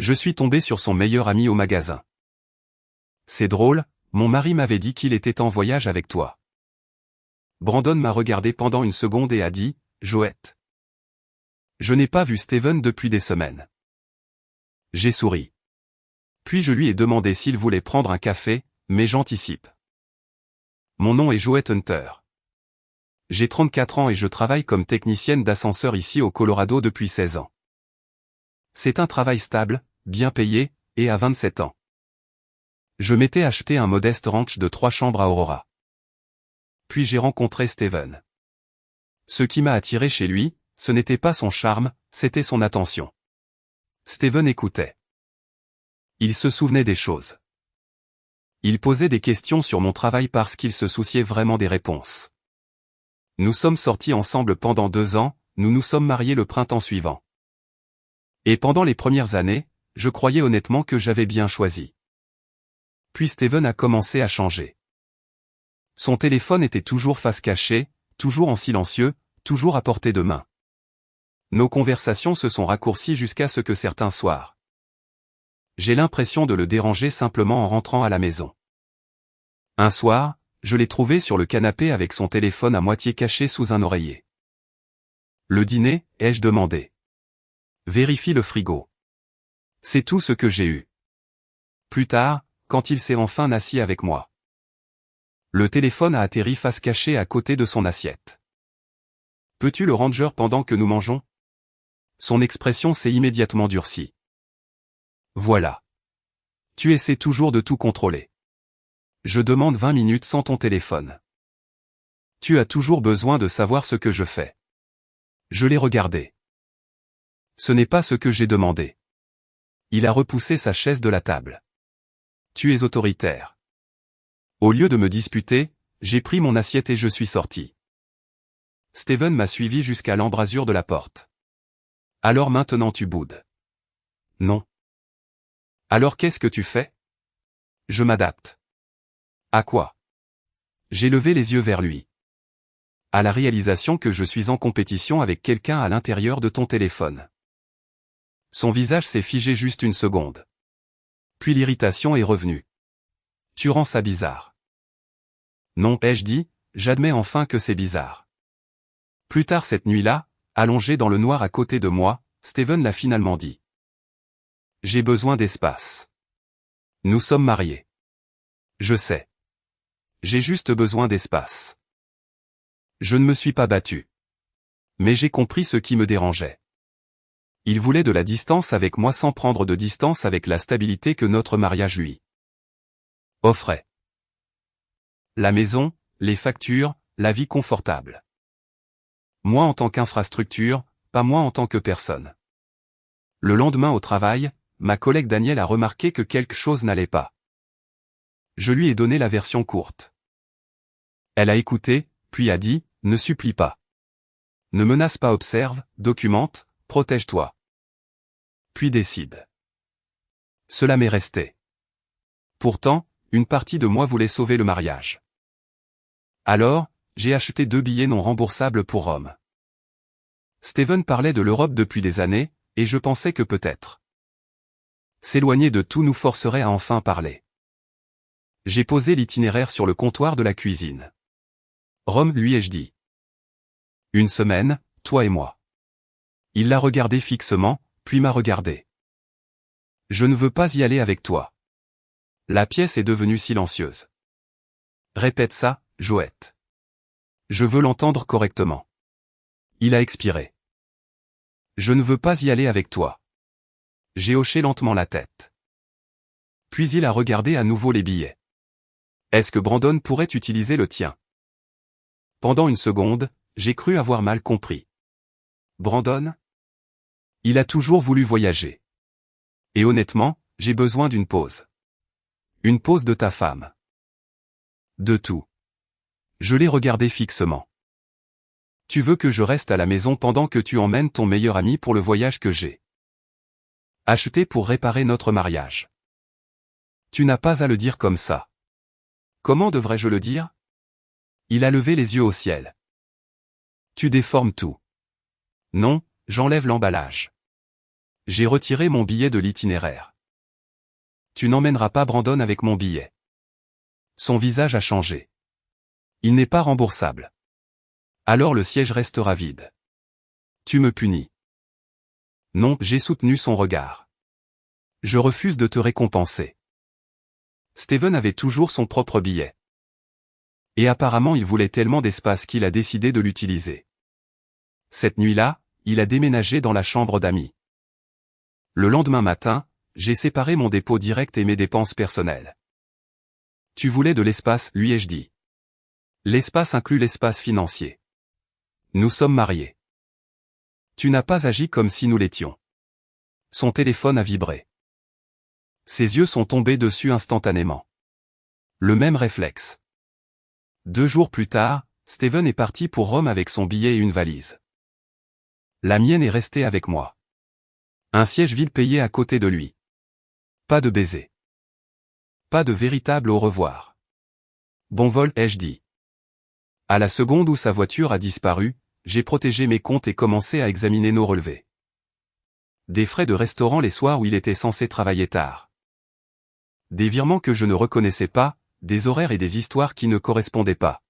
Je suis tombé sur son meilleur ami au magasin. C'est drôle, mon mari m'avait dit qu'il était en voyage avec toi. Brandon m'a regardé pendant une seconde et a dit, Joette. Je n'ai pas vu Steven depuis des semaines. J'ai souri. Puis je lui ai demandé s'il voulait prendre un café, mais j'anticipe. Mon nom est Joette Hunter. J'ai 34 ans et je travaille comme technicienne d'ascenseur ici au Colorado depuis 16 ans. C'est un travail stable, bien payé, et à 27 ans. Je m'étais acheté un modeste ranch de 3 chambres à Aurora. Puis j'ai rencontré Steven. Ce qui m'a attiré chez lui, ce n'était pas son charme, c'était son attention. Steven écoutait. Il se souvenait des choses. Il posait des questions sur mon travail parce qu'il se souciait vraiment des réponses. Nous sommes sortis ensemble pendant 2 ans, nous nous sommes mariés le printemps suivant. Et pendant les premières années, je croyais honnêtement que j'avais bien choisi. Puis Steven a commencé à changer. Son téléphone était toujours face cachée, toujours en silencieux, toujours à portée de main. Nos conversations se sont raccourcies jusqu'à ce que certains soirs. J'ai l'impression de le déranger simplement en rentrant à la maison. Un soir, je l'ai trouvé sur le canapé avec son téléphone à moitié caché sous un oreiller. Le dîner, ai-je demandé. Vérifie le frigo. C'est tout ce que j'ai eu. Plus tard, quand il s'est enfin assis avec moi. Le téléphone a atterri face cachée à côté de son assiette. Peux-tu le ranger pendant que nous mangeons? Son expression s'est immédiatement durcie. Voilà. Tu essaies toujours de tout contrôler. Je demande 20 minutes sans ton téléphone. Tu as toujours besoin de savoir ce que je fais. Je l'ai regardé. Ce n'est pas ce que j'ai demandé. Il a repoussé sa chaise de la table. Tu es autoritaire. Au lieu de me disputer, j'ai pris mon assiette et je suis sorti. Steven m'a suivi jusqu'à l'embrasure de la porte. Alors maintenant tu boudes. Non. Alors qu'est-ce que tu fais? Je m'adapte. À quoi? J'ai levé les yeux vers lui. À la réalisation que je suis en compétition avec quelqu'un à l'intérieur de ton téléphone. Son visage s'est figé juste une seconde. Puis l'irritation est revenue. Tu rends ça bizarre. Non, ai-je dit, j'admets enfin que c'est bizarre. Plus tard cette nuit-là, allongé dans le noir à côté de moi, Steven l'a finalement dit. J'ai besoin d'espace. Nous sommes mariés. Je sais. J'ai juste besoin d'espace. Je ne me suis pas battu. Mais j'ai compris ce qui me dérangeait. Il voulait de la distance avec moi sans prendre de distance avec la stabilité que notre mariage lui offrait. La maison, les factures, la vie confortable. Moi en tant qu'infrastructure, pas moi en tant que personne. Le lendemain au travail, ma collègue Danielle a remarqué que quelque chose n'allait pas. Je lui ai donné la version courte. Elle a écouté, puis a dit, ne supplie pas. Ne menace pas, observe, documente, protège-toi. Puis décide. Cela m'est resté. Pourtant, une partie de moi voulait sauver le mariage. Alors, j'ai acheté 2 billets non remboursables pour Rome. Steven parlait de l'Europe depuis des années, et je pensais que peut-être s'éloigner de tout nous forcerait à enfin parler. J'ai posé l'itinéraire sur le comptoir de la cuisine. Rome, lui ai-je dit. 1 semaine, toi et moi. Il l'a regardé fixement, puis m'a regardé. Je ne veux pas y aller avec toi. La pièce est devenue silencieuse. Répète ça, Joette. Je veux l'entendre correctement. Il a expiré. Je ne veux pas y aller avec toi. J'ai hoché lentement la tête. Puis il a regardé à nouveau les billets. Est-ce que Brandon pourrait utiliser le tien? Pendant une seconde, j'ai cru avoir mal compris. Brandon? Il a toujours voulu voyager. Et honnêtement, j'ai besoin d'une pause. Une pause de ta femme. De tout. Je l'ai regardé fixement. Tu veux que je reste à la maison pendant que tu emmènes ton meilleur ami pour le voyage que j'ai acheté pour réparer notre mariage. Tu n'as pas à le dire comme ça. Comment devrais-je le dire? Il a levé les yeux au ciel. Tu déformes tout. Non, j'enlève l'emballage. J'ai retiré mon billet de l'itinéraire. Tu n'emmèneras pas Brandon avec mon billet. Son visage a changé. Il n'est pas remboursable. Alors le siège restera vide. Tu me punis. Non, j'ai soutenu son regard. Je refuse de te récompenser. Steven avait toujours son propre billet. Et apparemment il voulait tellement d'espace qu'il a décidé de l'utiliser. Cette nuit-là, il a déménagé dans la chambre d'amis. Le lendemain matin, j'ai séparé mon dépôt direct et mes dépenses personnelles. Tu voulais de l'espace, lui ai-je dit. L'espace inclut l'espace financier. Nous sommes mariés. Tu n'as pas agi comme si nous l'étions. Son téléphone a vibré. Ses yeux sont tombés dessus instantanément. Le même réflexe. 2 jours plus tard, Steven est parti pour Rome avec son billet et une valise. La mienne est restée avec moi. Un siège vide payé à côté de lui. Pas de baiser. Pas de véritable au revoir. Bon vol, ai-je dit. À la seconde où sa voiture a disparu, j'ai protégé mes comptes et commencé à examiner nos relevés. Des frais de restaurant les soirs où il était censé travailler tard. Des virements que je ne reconnaissais pas, des horaires et des histoires qui ne correspondaient pas.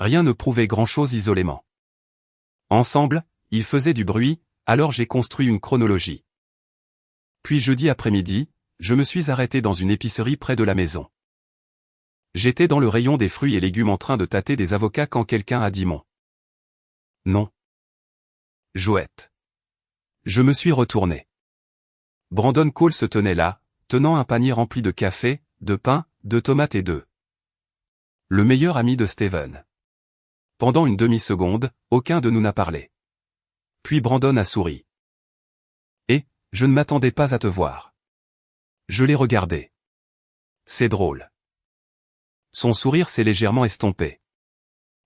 Rien ne prouvait grand-chose isolément. Ensemble, ils faisaient du bruit, alors j'ai construit une chronologie. Puis jeudi après-midi, je me suis arrêté dans une épicerie près de la maison. J'étais dans le rayon des fruits et légumes en train de tâter des avocats quand quelqu'un a dit mon nom. Joëtte. Je me suis retourné. Brandon Cole se tenait là, tenant un panier rempli de café, de pain, de tomates et d'œufs. Le meilleur ami de Steven. Pendant une demi-seconde, aucun de nous n'a parlé. Puis Brandon a souri. Et, je ne m'attendais pas à te voir. Je l'ai regardé. C'est drôle. Son sourire s'est légèrement estompé.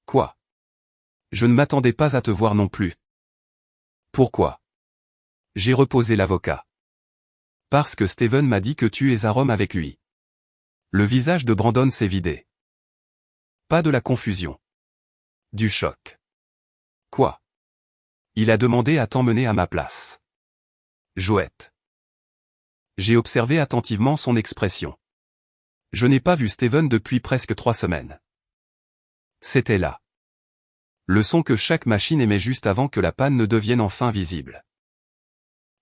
Quoi? Je ne m'attendais pas à te voir non plus. Pourquoi? J'ai reposé l'avocat. Parce que Steven m'a dit que tu es à Rome avec lui. Le visage de Brandon s'est vidé. Pas de la confusion. Du choc. Quoi? Il a demandé à t'emmener à ma place. Joëtte. J'ai observé attentivement son expression. Je n'ai pas vu Steven depuis presque 3 semaines. C'était là. Le son que chaque machine émet juste avant que la panne ne devienne enfin visible.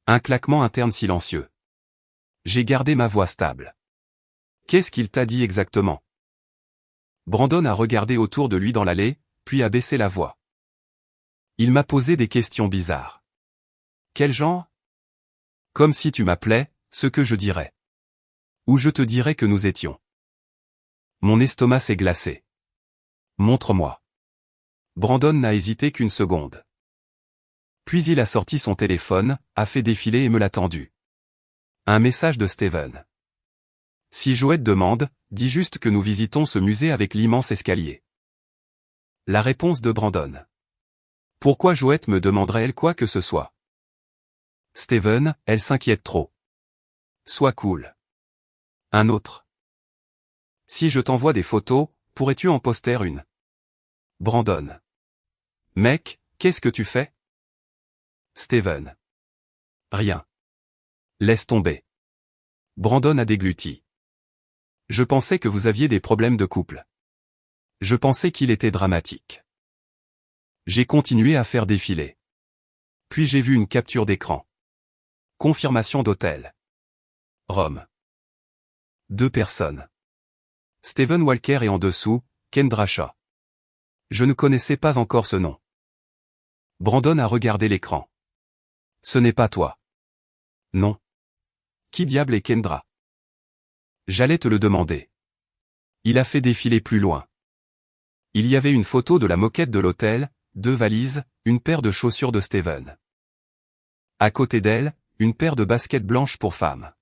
Un claquement interne silencieux. J'ai gardé ma voix stable. Qu'est-ce qu'il t'a dit exactement? Brandon a regardé autour de lui dans l'allée, puis a baissé la voix. Il m'a posé des questions bizarres. Quel genre? Comme si tu m'appelais, ce que je dirais. Ou je te dirais que nous étions. Mon estomac s'est glacé. Montre-moi. Brandon n'a hésité qu'une seconde. Puis il a sorti son téléphone, a fait défiler et me l'a tendu. Un message de Steven. Si Joëtte demande, dis juste que nous visitons ce musée avec l'immense escalier. La réponse de Brandon. Pourquoi Joëtte me demanderait-elle quoi que ce soit? Steven, elle s'inquiète trop. Sois cool. Un autre. Si je t'envoie des photos, pourrais-tu en poster une? Brandon. Mec, qu'est-ce que tu fais? Steven. Rien. Laisse tomber. Brandon a dégluti. Je pensais que vous aviez des problèmes de couple. Je pensais qu'il était dramatique. J'ai continué à faire défiler. Puis j'ai vu une capture d'écran. Confirmation d'hôtel. Rome. 2 personnes. Steven Walker et en dessous, Kendra Shaw. Je ne connaissais pas encore ce nom. Brandon a regardé l'écran. Ce n'est pas toi. Non. Qui diable est Kendra? J'allais te le demander. Il a fait défiler plus loin. Il y avait une photo de la moquette de l'hôtel, 2 valises, une paire de chaussures de Steven. À côté d'elle, une paire de baskets blanches pour femme.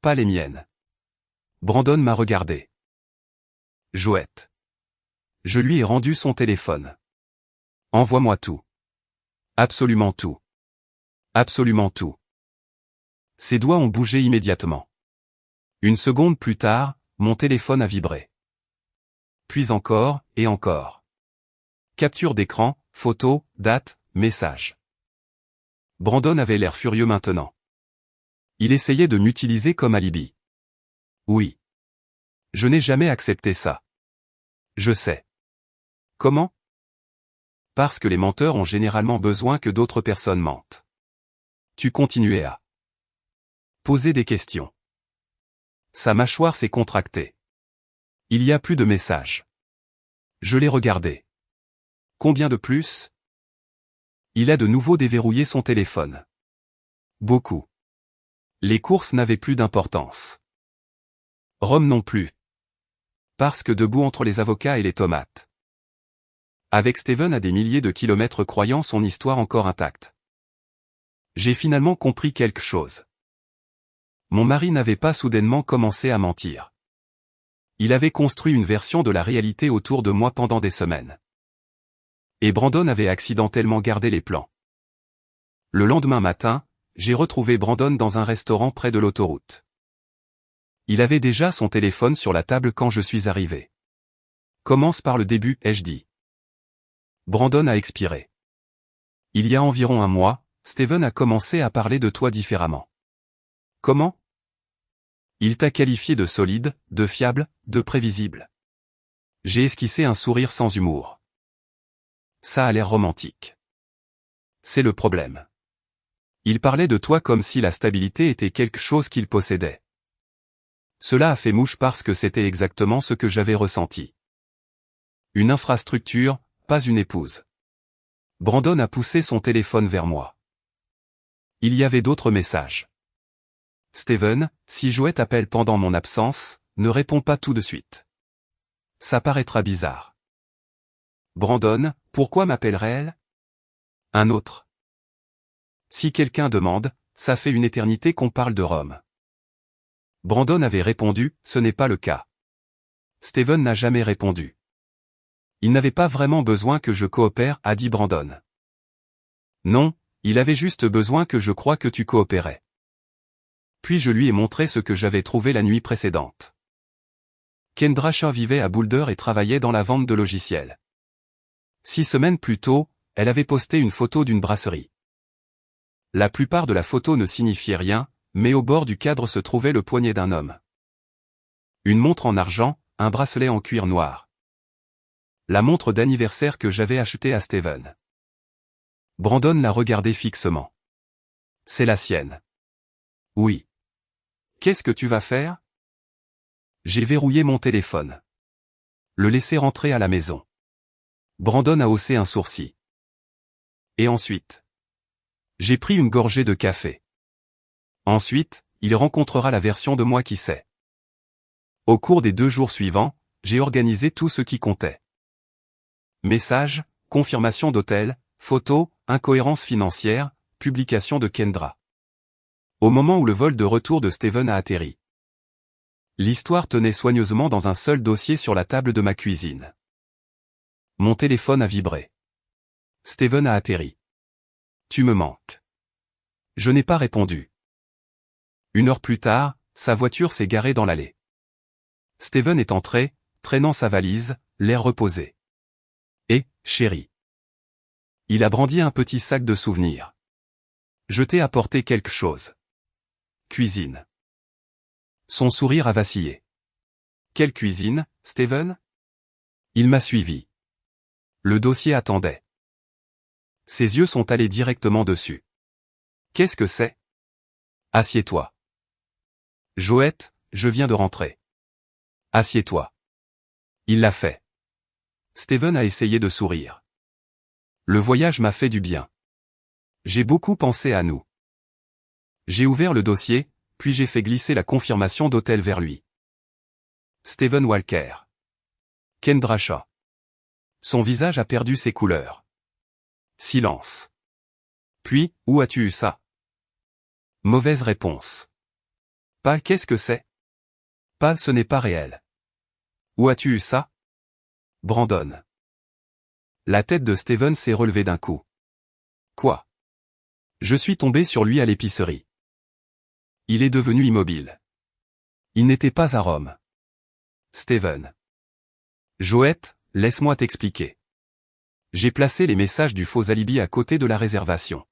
Pas les miennes. Brandon m'a regardé. Joëtte. Je lui ai rendu son téléphone. Envoie-moi tout. Absolument tout. Absolument tout. Ses doigts ont bougé immédiatement. Une seconde plus tard, mon téléphone a vibré. Puis encore, et encore. Capture d'écran, photo, date, message. Brandon avait l'air furieux maintenant. Il essayait de m'utiliser comme alibi. Oui. Je n'ai jamais accepté ça. Je sais. Comment? Parce que les menteurs ont généralement besoin que d'autres personnes mentent. Tu continuais à poser des questions. Sa mâchoire s'est contractée. Il y a plus de messages. Je l'ai regardé. Combien de plus? Il a de nouveau déverrouillé son téléphone. Beaucoup. Les courses n'avaient plus d'importance. Rome non plus. Parce que debout entre les avocats et les tomates. Avec Steven à des milliers de kilomètres croyant son histoire encore intacte. J'ai finalement compris quelque chose. Mon mari n'avait pas soudainement commencé à mentir. Il avait construit une version de la réalité autour de moi pendant des semaines. Et Brandon avait accidentellement gardé les plans. Le lendemain matin, j'ai retrouvé Brandon dans un restaurant près de l'autoroute. Il avait déjà son téléphone sur la table quand je suis arrivé. Commence par le début, ai-je dit. Brandon a expiré. Il y a environ un mois, Steven a commencé à parler de toi différemment. Comment? Il t'a qualifié de solide, de fiable, de prévisible. J'ai esquissé un sourire sans humour. Ça a l'air romantique. C'est le problème. Il parlait de toi comme si la stabilité était quelque chose qu'il possédait. Cela a fait mouche parce que c'était exactement ce que j'avais ressenti. Une infrastructure, pas une épouse. Brandon a poussé son téléphone vers moi. Il y avait d'autres messages. Steven, si Joël t'appelle pendant mon absence, ne réponds pas tout de suite. Ça paraîtra bizarre. Brandon, pourquoi m'appellerait-elle? Un autre. Si quelqu'un demande, ça fait une éternité qu'on parle de Rome. Brandon avait répondu, ce n'est pas le cas. Steven n'a jamais répondu. Il n'avait pas vraiment besoin que je coopère, a dit Brandon. Non, il avait juste besoin que je croie que tu coopérais. Puis je lui ai montré ce que j'avais trouvé la nuit précédente. Kendra Shaw vivait à Boulder et travaillait dans la vente de logiciels. 6 semaines plus tôt, elle avait posté une photo d'une brasserie. La plupart de la photo ne signifiait rien, mais au bord du cadre se trouvait le poignet d'un homme. Une montre en argent, un bracelet en cuir noir. La montre d'anniversaire que j'avais achetée à Steven. Brandon l'a regardée fixement. C'est la sienne. Oui. Qu'est-ce que tu vas faire? J'ai verrouillé mon téléphone. Le laisser rentrer à la maison. Brandon a haussé un sourcil. Et ensuite? J'ai pris une gorgée de café. Ensuite, il rencontrera la version de moi qui sait. Au cours des 2 jours suivants, j'ai organisé tout ce qui comptait. Messages, confirmation d'hôtel, photos, incohérence financière, publication de Kendra. Au moment où le vol de retour de Steven a atterri. L'histoire tenait soigneusement dans un seul dossier sur la table de ma cuisine. Mon téléphone a vibré. Steven a atterri. Tu me manques. Je n'ai pas répondu. 1 heure plus tard, sa voiture s'est garée dans l'allée. Steven est entré, traînant sa valise, l'air reposé. Et, chérie. Il a brandi un petit sac de souvenirs. Je t'ai apporté quelque chose. Cuisine. Son sourire a vacillé. Quelle cuisine, Steven? Il m'a suivi. Le dossier attendait. Ses yeux sont allés directement dessus. Qu'est-ce que c'est? Assieds-toi. Joël, je viens de rentrer. Assieds-toi. Il l'a fait. Steven a essayé de sourire. Le voyage m'a fait du bien. J'ai beaucoup pensé à nous. J'ai ouvert le dossier, puis j'ai fait glisser la confirmation d'hôtel vers lui. Steven Walker. Kendra Shaw. Son visage a perdu ses couleurs. Silence. Puis, où as-tu eu ça? Mauvaise réponse. Pas qu'est-ce que c'est? Pas ce n'est pas réel. Où as-tu eu ça? Brandon. La tête de Steven s'est relevée d'un coup. Quoi? Je suis tombé sur lui à l'épicerie. Il est devenu immobile. Il n'était pas à Rome. Steven. Joël, laisse-moi t'expliquer. J'ai placé les messages du faux alibi à côté de la réservation.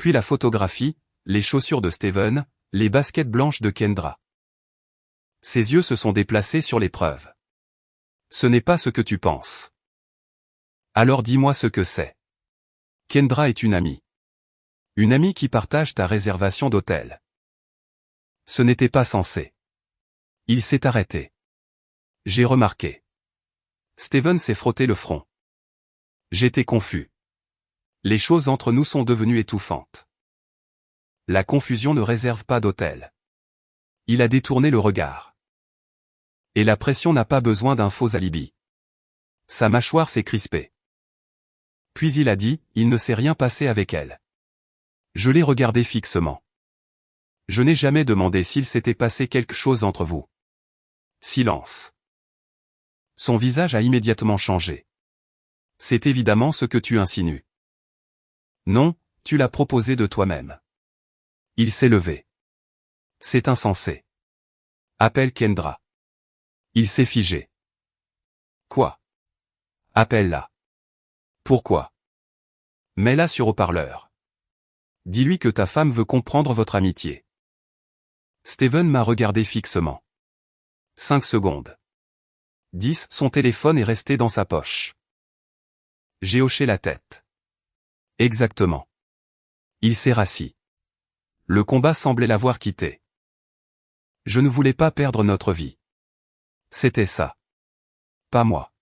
Puis la photographie, les chaussures de Steven, les baskets blanches de Kendra. Ses yeux se sont déplacés sur l'épreuve. Ce n'est pas ce que tu penses. Alors dis-moi ce que c'est. Kendra est une amie. Une amie qui partage ta réservation d'hôtel. Ce n'était pas censé. Il s'est arrêté. J'ai remarqué. Steven s'est frotté le front. J'étais confus. Les choses entre nous sont devenues étouffantes. La confusion ne réserve pas d'hôtel. Il a détourné le regard. Et la pression n'a pas besoin d'un faux alibi. Sa mâchoire s'est crispée. Puis il a dit, il ne s'est rien passé avec elle. Je l'ai regardé fixement. Je n'ai jamais demandé s'il s'était passé quelque chose entre vous. Silence. Son visage a immédiatement changé. C'est évidemment ce que tu insinues. Non, tu l'as proposé de toi-même. Il s'est levé. C'est insensé. Appelle Kendra. Il s'est figé. Quoi? Appelle-la. Pourquoi? Mets-la sur haut-parleur. Dis-lui que ta femme veut comprendre votre amitié. Steven m'a regardé fixement. 5 secondes. 10. Son téléphone est resté dans sa poche. J'ai hoché la tête. Exactement. Il s'est rassis. Le combat semblait l'avoir quitté. Je ne voulais pas perdre notre vie. C'était ça. Pas moi.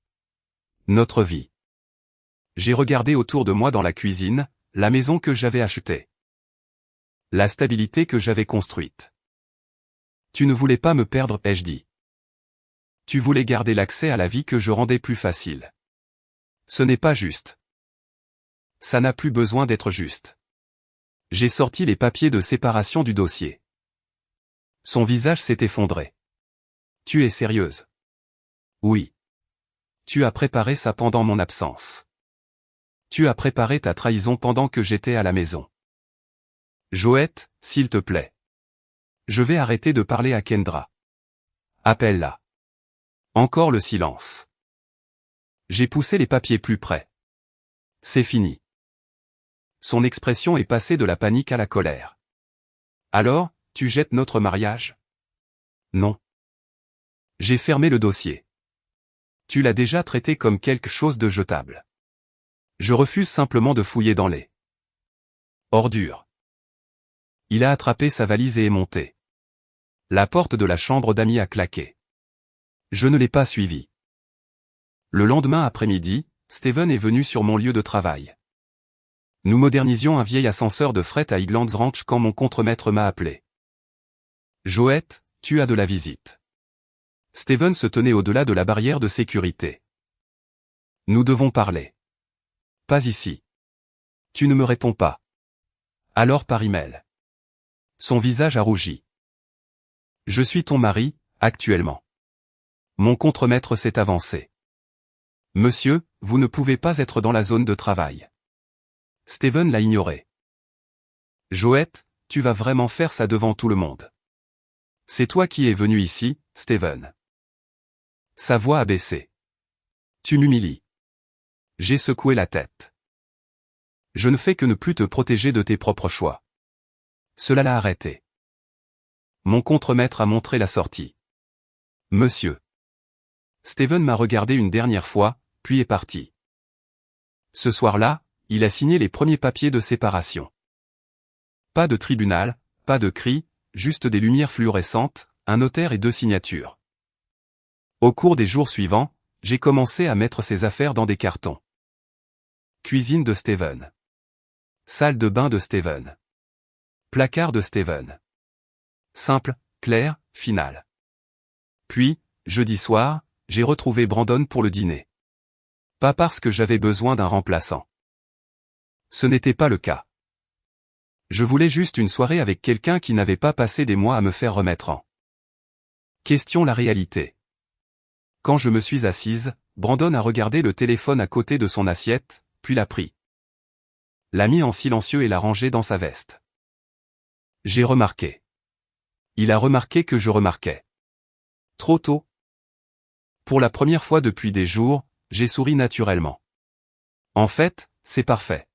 Notre vie. J'ai regardé autour de moi dans la cuisine, la maison que j'avais achetée. La stabilité que j'avais construite. Tu ne voulais pas me perdre, ai-je dit. Tu voulais garder l'accès à la vie que je rendais plus facile. Ce n'est pas juste. Ça n'a plus besoin d'être juste. J'ai sorti les papiers de séparation du dossier. Son visage s'est effondré. Tu es sérieuse? Oui. Tu as préparé ça pendant mon absence. Tu as préparé ta trahison pendant que j'étais à la maison. Joëtte, s'il te plaît. Je vais arrêter de parler à Kendra. Appelle-la. Encore le silence. J'ai poussé les papiers plus près. C'est fini. Son expression est passée de la panique à la colère. Alors, tu jettes notre mariage? Non. J'ai fermé le dossier. Tu l'as déjà traité comme quelque chose de jetable. Je refuse simplement de fouiller dans les ordures. Il a attrapé sa valise et est monté. La porte de la chambre d'amis a claqué. Je ne l'ai pas suivi. Le lendemain après-midi, Steven est venu sur mon lieu de travail. Nous modernisions un vieil ascenseur de fret à Highlands Ranch quand mon contremaître m'a appelé. Joëtte, tu as de la visite. Steven se tenait au-delà de la barrière de sécurité. Nous devons parler. Pas ici. Tu ne me réponds pas. Alors par email. Son visage a rougi. Je suis ton mari, actuellement. Mon contremaître s'est avancé. Monsieur, vous ne pouvez pas être dans la zone de travail. Steven l'a ignoré. Joëtte, tu vas vraiment faire ça devant tout le monde. C'est toi qui es venu ici, Steven. Sa voix a baissé. Tu m'humilies. J'ai secoué la tête. Je ne fais que ne plus te protéger de tes propres choix. Cela l'a arrêté. Mon contremaître a montré la sortie. Monsieur. Steven m'a regardé une dernière fois, puis est parti. Ce soir-là, il a signé les premiers papiers de séparation. Pas de tribunal, pas de cris, juste des lumières fluorescentes, un notaire et 2 signatures. Au cours des jours suivants, j'ai commencé à mettre ses affaires dans des cartons. Cuisine de Steven. Salle de bain de Steven. Placard de Steven. Simple, clair, final. Puis, jeudi soir, j'ai retrouvé Brandon pour le dîner. Pas parce que j'avais besoin d'un remplaçant. Ce n'était pas le cas. Je voulais juste une soirée avec quelqu'un qui n'avait pas passé des mois à me faire remettre en question la réalité. Quand je me suis assise, Brandon a regardé le téléphone à côté de son assiette, puis l'a pris. L'a mis en silencieux et l'a rangé dans sa veste. J'ai remarqué. Il a remarqué que je remarquais. Trop tôt. Pour la première fois depuis des jours, j'ai souri naturellement. En fait, c'est parfait.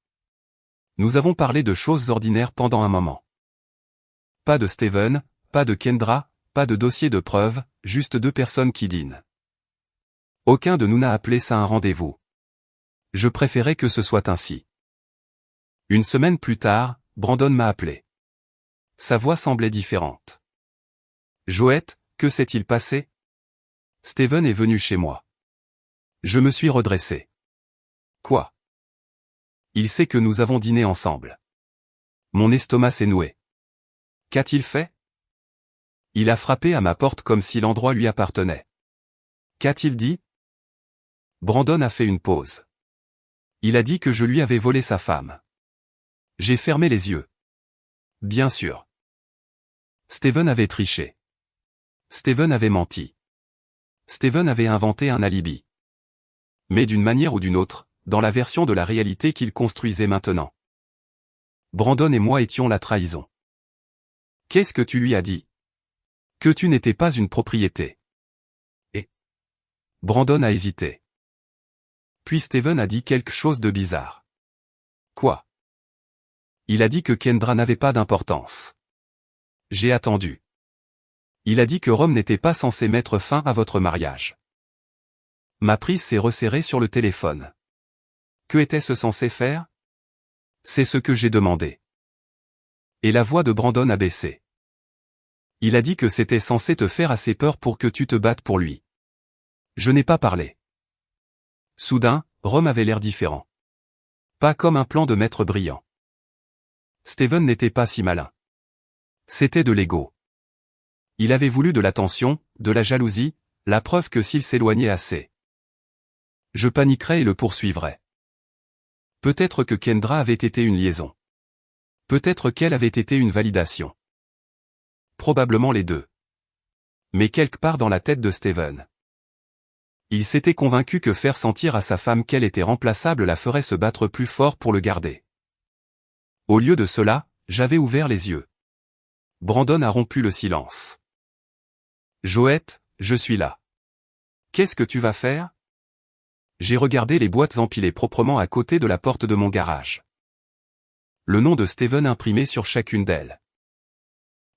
Nous avons parlé de choses ordinaires pendant un moment. Pas de Steven, pas de Kendra, pas de dossier de preuves, juste deux personnes qui dînent. Aucun de nous n'a appelé ça un rendez-vous. Je préférais que ce soit ainsi. Une semaine plus tard, Brandon m'a appelé. Sa voix semblait différente. Joette, que s'est-il passé? Steven est venu chez moi. Je me suis redressé. Quoi? Il sait que nous avons dîné ensemble. Mon estomac s'est noué. Qu'a-t-il fait? Il a frappé à ma porte comme si l'endroit lui appartenait. Qu'a-t-il dit? Brandon a fait une pause. Il a dit que je lui avais volé sa femme. J'ai fermé les yeux. Bien sûr. Steven avait triché. Steven avait menti. Steven avait inventé un alibi. Mais d'une manière ou d'une autre, dans la version de la réalité qu'il construisait maintenant. Brandon et moi étions la trahison. Qu'est-ce que tu lui as dit? Que tu n'étais pas une propriété. Et Brandon a hésité. Puis Steven a dit quelque chose de bizarre. Quoi? Il a dit que Kendra n'avait pas d'importance. J'ai attendu. Il a dit que Rome n'était pas censé mettre fin à votre mariage. Ma prise s'est resserrée sur le téléphone. Que était-ce censé faire? C'est ce que j'ai demandé. Et la voix de Brandon a baissé. Il a dit que c'était censé te faire assez peur pour que tu te battes pour lui. Je n'ai pas parlé. Soudain, Rome avait l'air différent. Pas comme un plan de maître brillant. Steven n'était pas si malin. C'était de l'ego. Il avait voulu de l'attention, de la jalousie, la preuve que s'il s'éloignait assez, je paniquerais et le poursuivrais. Peut-être que Kendra avait été une liaison. Peut-être qu'elle avait été une validation. Probablement les deux. Mais quelque part dans la tête de Steven, il s'était convaincu que faire sentir à sa femme qu'elle était remplaçable la ferait se battre plus fort pour le garder. Au lieu de cela, j'avais ouvert les yeux. Brandon a rompu le silence. Joette, je suis là. Qu'est-ce que tu vas faire? J'ai regardé les boîtes empilées proprement à côté de la porte de mon garage. Le nom de Steven imprimé sur chacune d'elles.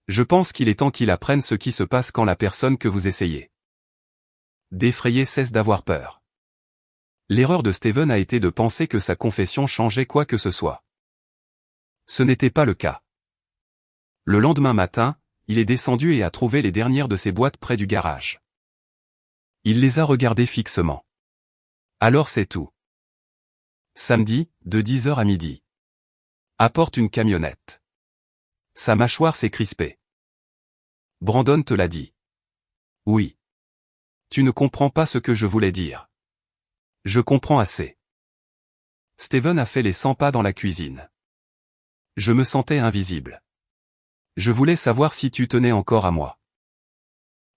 Je pense qu'il est temps qu'il apprenne ce qui se passe quand la personne que vous essayez d'effrayer cesse d'avoir peur. L'erreur de Steven a été de penser que sa confession changeait quoi que ce soit. Ce n'était pas le cas. Le lendemain matin, il est descendu et a trouvé les dernières de ses boîtes près du garage. Il les a regardées fixement. Alors c'est tout. Samedi, de 10h à midi. Apporte une camionnette. Sa mâchoire s'est crispée. Brandon te l'a dit. Oui. Tu ne comprends pas ce que je voulais dire. Je comprends assez. Steven a fait les 100 pas dans la cuisine. Je me sentais invisible. Je voulais savoir si tu tenais encore à moi.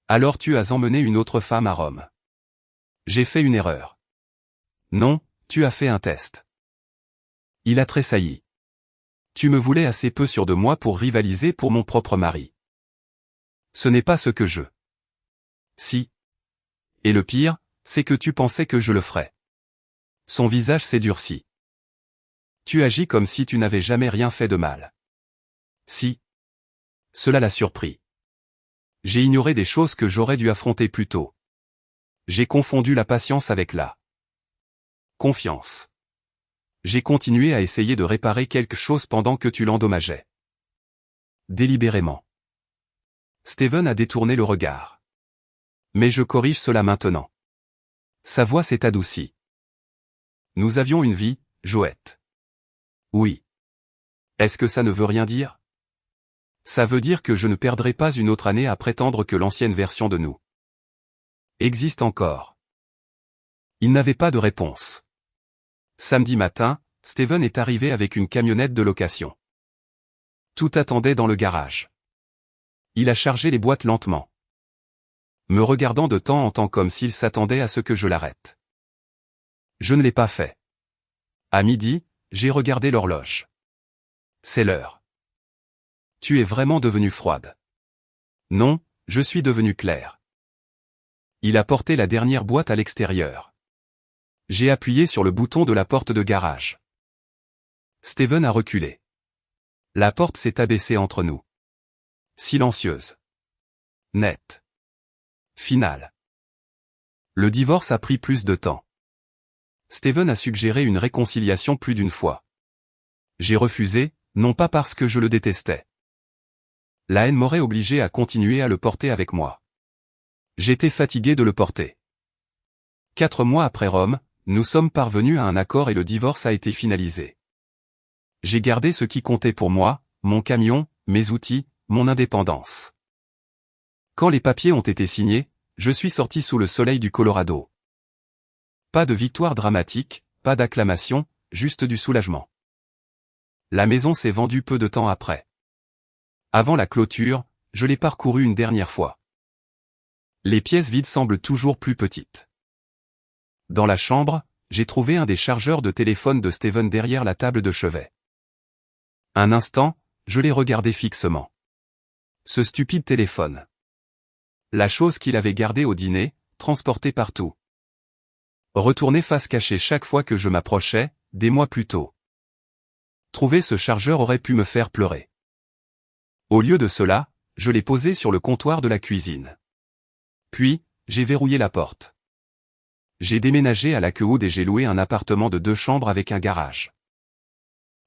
Alors tu as emmené une autre femme à Rome. J'ai fait une erreur. Non, tu as fait un test. Il a tressailli. Tu me voulais assez peu sûr de moi pour rivaliser pour mon propre mari. Ce n'est pas ce que je. Si. Et le pire, c'est que tu pensais que je le ferais. Son visage s'est durci. Tu agis comme si tu n'avais jamais rien fait de mal. Si. Cela l'a surpris. J'ai ignoré des choses que j'aurais dû affronter plus tôt. J'ai confondu la patience avec la confiance. J'ai continué à essayer de réparer quelque chose pendant que tu l'endommageais. Délibérément. Steven a détourné le regard. Mais je corrige cela maintenant. Sa voix s'est adoucie. Nous avions une vie, Joette. Oui. Est-ce que ça ne veut rien dire? Ça veut dire que je ne perdrai pas une autre année à prétendre que l'ancienne version de nous existe encore. Il n'avait pas de réponse. Samedi matin, Steven est arrivé avec une camionnette de location. Tout attendait dans le garage. Il a chargé les boîtes lentement, me regardant de temps en temps comme s'il s'attendait à ce que je l'arrête. Je ne l'ai pas fait. À midi, j'ai regardé l'horloge. C'est l'heure. Tu es vraiment devenue froide. Non, je suis devenue claire. Il a porté la dernière boîte à l'extérieur. J'ai appuyé sur le bouton de la porte de garage. Steven a reculé. La porte s'est abaissée entre nous. Silencieuse. Nette. Finale. Le divorce a pris plus de temps. Steven a suggéré une réconciliation plus d'une fois. J'ai refusé, non pas parce que je le détestais. La haine m'aurait obligé à continuer à le porter avec moi. J'étais fatigué de le porter. 4 mois après Rome, nous sommes parvenus à un accord et le divorce a été finalisé. J'ai gardé ce qui comptait pour moi, mon camion, mes outils, mon indépendance. Quand les papiers ont été signés, je suis sorti sous le soleil du Colorado. Pas de victoire dramatique, pas d'acclamation, juste du soulagement. La maison s'est vendue peu de temps après. Avant la clôture, je l'ai parcourue une dernière fois. Les pièces vides semblent toujours plus petites. Dans la chambre, j'ai trouvé un des chargeurs de téléphone de Steven derrière la table de chevet. Un instant, je l'ai regardé fixement. Ce stupide téléphone. La chose qu'il avait gardée au dîner, transportée partout. Retourné face cachée chaque fois que je m'approchais, des mois plus tôt. Trouver ce chargeur aurait pu me faire pleurer. Au lieu de cela, je l'ai posé sur le comptoir de la cuisine. Puis, j'ai verrouillé la porte. J'ai déménagé à Lakewood et j'ai loué un appartement de 2 chambres avec un garage.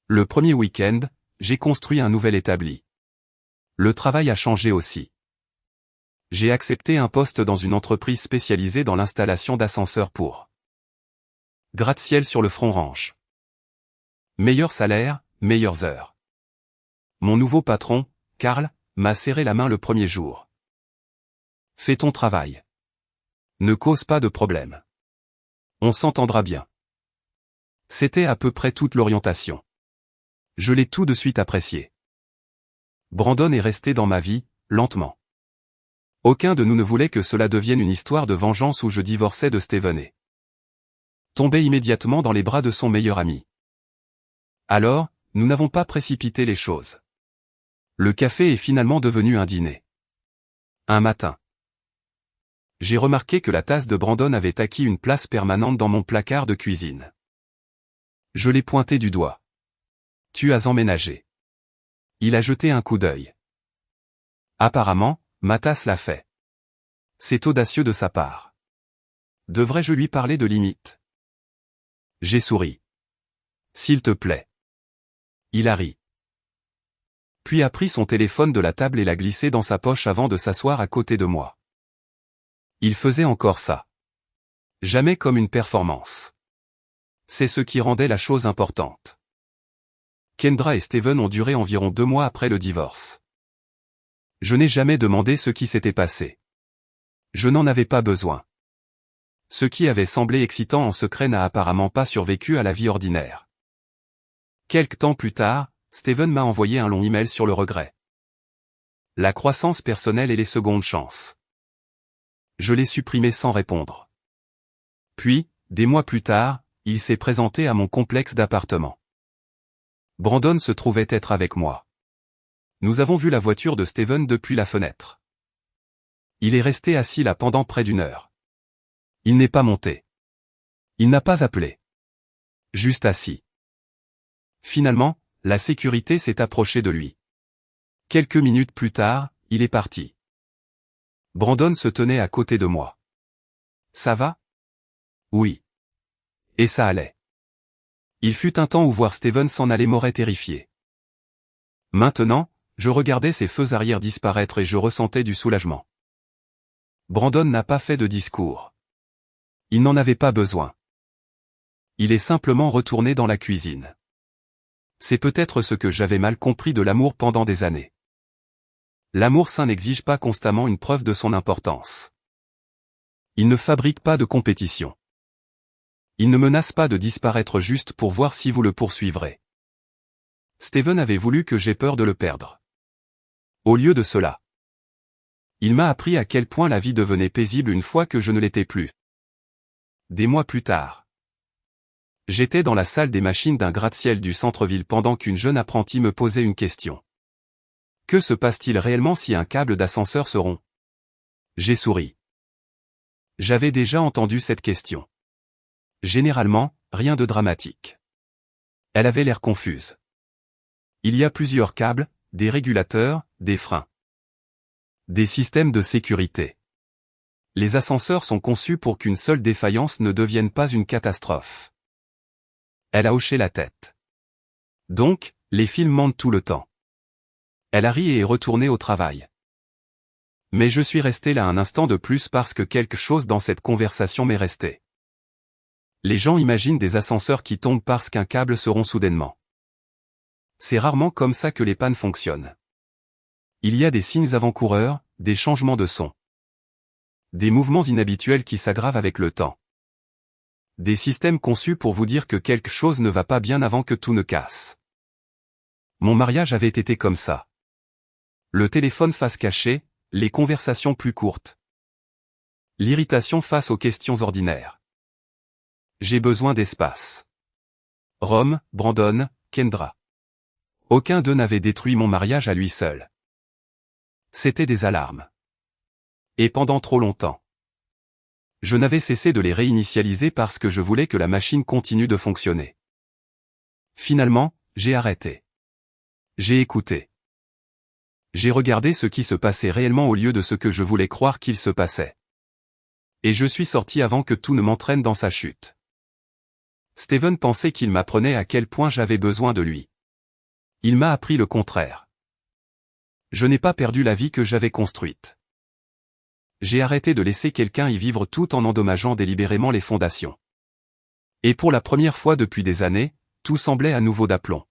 Le premier week-end, j'ai construit un nouvel établi. Le travail a changé aussi. J'ai accepté un poste dans une entreprise spécialisée dans l'installation d'ascenseurs pour gratte-ciel sur le Front Ranch. Meilleur salaire, meilleures heures. Mon nouveau patron, Carl, m'a serré la main le premier jour. Fais ton travail. Ne cause pas de problème. On s'entendra bien. C'était à peu près toute l'orientation. Je l'ai tout de suite apprécié. Brandon est resté dans ma vie, lentement. Aucun de nous ne voulait que cela devienne une histoire de vengeance où je divorçais de Steven et tombais immédiatement dans les bras de son meilleur ami. Alors, nous n'avons pas précipité les choses. Le café est finalement devenu un dîner. Un matin. J'ai remarqué que la tasse de Brandon avait acquis une place permanente dans mon placard de cuisine. Je l'ai pointé du doigt. Tu as emménagé. Il a jeté un coup d'œil. Apparemment, ma tasse l'a fait. C'est audacieux de sa part. Devrais-je lui parler de limites? J'ai souri. S'il te plaît. Il a ri. Puis a pris son téléphone de la table et l'a glissé dans sa poche avant de s'asseoir à côté de moi. Il faisait encore ça. Jamais comme une performance. C'est ce qui rendait la chose importante. Kendra et Steven ont duré environ 2 mois après le divorce. Je n'ai jamais demandé ce qui s'était passé. Je n'en avais pas besoin. Ce qui avait semblé excitant en secret n'a apparemment pas survécu à la vie ordinaire. Quelque temps plus tard, Steven m'a envoyé un long email sur le regret. La croissance personnelle et les secondes chances. Je l'ai supprimé sans répondre. Puis, des mois plus tard, il s'est présenté à mon complexe d'appartements. Brandon se trouvait être avec moi. Nous avons vu la voiture de Steven depuis la fenêtre. Il est resté assis là pendant près d'1 heure. Il n'est pas monté. Il n'a pas appelé. Juste assis. Finalement, la sécurité s'est approchée de lui. Quelques minutes plus tard, il est parti. Brandon se tenait à côté de moi. Ça va? Oui. Et ça allait. Il fut un temps où voir Steven s'en aller m'aurait terrifié. Maintenant, je regardais ses feux arrière disparaître et je ressentais du soulagement. Brandon n'a pas fait de discours. Il n'en avait pas besoin. Il est simplement retourné dans la cuisine. C'est peut-être ce que j'avais mal compris de l'amour pendant des années. L'amour sain n'exige pas constamment une preuve de son importance. Il ne fabrique pas de compétition. Il ne menace pas de disparaître juste pour voir si vous le poursuivrez. Steven avait voulu que j'aie peur de le perdre. Au lieu de cela, il m'a appris à quel point la vie devenait paisible une fois que je ne l'étais plus. Des mois plus tard, j'étais dans la salle des machines d'un gratte-ciel du centre-ville pendant qu'une jeune apprentie me posait une question. Que se passe-t-il réellement si un câble d'ascenseur se rompt? J'ai souri. J'avais déjà entendu cette question. Généralement, rien de dramatique. Elle avait l'air confuse. Il y a plusieurs câbles, des régulateurs, des freins. Des systèmes de sécurité. Les ascenseurs sont conçus pour qu'une seule défaillance ne devienne pas une catastrophe. Elle a hoché la tête. Donc, les fils mentent tout le temps. Elle a ri et est retournée au travail. Mais je suis resté là un instant de plus parce que quelque chose dans cette conversation m'est resté. Les gens imaginent des ascenseurs qui tombent parce qu'un câble se rompt soudainement. C'est rarement comme ça que les pannes fonctionnent. Il y a des signes avant-coureurs, des changements de son. Des mouvements inhabituels qui s'aggravent avec le temps. Des systèmes conçus pour vous dire que quelque chose ne va pas bien avant que tout ne casse. Mon mariage avait été comme ça. Le téléphone face cachée, les conversations plus courtes. L'irritation face aux questions ordinaires. J'ai besoin d'espace. Rome, Brandon, Kendra. Aucun d'eux n'avait détruit mon mariage à lui seul. C'était des alarmes. Et pendant trop longtemps. Je n'avais cessé de les réinitialiser parce que je voulais que la machine continue de fonctionner. Finalement, j'ai arrêté. J'ai écouté. J'ai regardé ce qui se passait réellement au lieu de ce que je voulais croire qu'il se passait. Et je suis sorti avant que tout ne m'entraîne dans sa chute. Steven pensait qu'il m'apprenait à quel point j'avais besoin de lui. Il m'a appris le contraire. Je n'ai pas perdu la vie que j'avais construite. J'ai arrêté de laisser quelqu'un y vivre tout en endommageant délibérément les fondations. Et pour la première fois depuis des années, tout semblait à nouveau d'aplomb.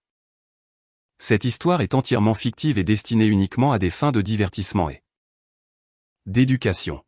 Cette histoire est entièrement fictive et destinée uniquement à des fins de divertissement et d'éducation.